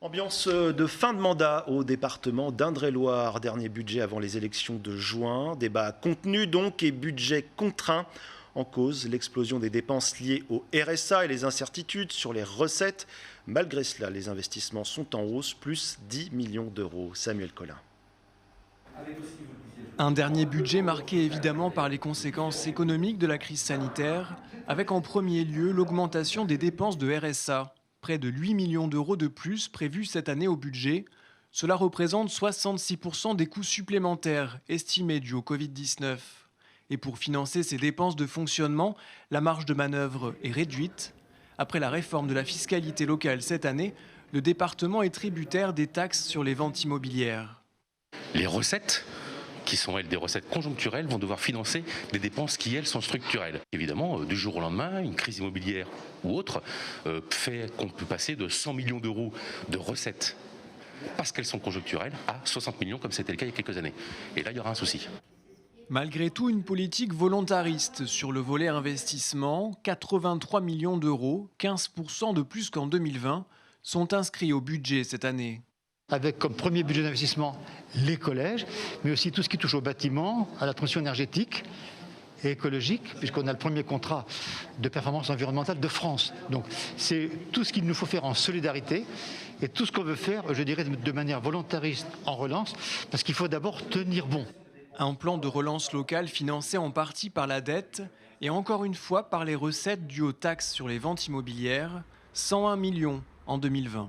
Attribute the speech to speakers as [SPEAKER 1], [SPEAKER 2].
[SPEAKER 1] Ambiance de fin de mandat au département d'Indre-et-Loire. Dernier budget avant les élections de juin. Débat contenu donc et budget contraint. En cause, l'explosion des dépenses liées au RSA et les incertitudes sur les recettes. Malgré cela, les investissements sont en hausse, plus 10 millions d'euros. Samuel Collin.
[SPEAKER 2] Un dernier budget marqué évidemment par les conséquences économiques de la crise sanitaire, avec en premier lieu l'augmentation des dépenses de RSA. Près de 8 millions d'euros de plus prévus cette année au budget. Cela représente 66% des coûts supplémentaires estimés dus au Covid-19. Et pour financer ces dépenses de fonctionnement, la marge de manœuvre est réduite. Après la réforme de la fiscalité locale cette année, le département est tributaire des taxes sur les ventes immobilières.
[SPEAKER 3] Les recettes, qui sont elles des recettes conjoncturelles, vont devoir financer des dépenses qui elles sont structurelles. Évidemment, du jour au lendemain, une crise immobilière ou autre fait qu'on peut passer de 100 millions d'euros de recettes, parce qu'elles sont conjoncturelles, à 60 millions comme c'était le cas il y a quelques années. Et là, il y aura un souci.
[SPEAKER 2] Malgré tout, une politique volontariste sur le volet investissement, 83 millions d'euros, 15% de plus qu'en 2020, sont inscrits au budget cette année.
[SPEAKER 4] Avec comme premier budget d'investissement les collèges, mais aussi tout ce qui touche au bâtiment, à la transition énergétique et écologique, puisqu'on a le premier contrat de performance environnementale de France. Donc c'est tout ce qu'il nous faut faire en solidarité et tout ce qu'on veut faire, je dirais, de manière volontariste en relance, parce qu'il faut d'abord tenir bon.
[SPEAKER 2] Un plan de relance locale financé en partie par la dette et encore une fois par les recettes dues aux taxes sur les ventes immobilières, 101 millions en 2020.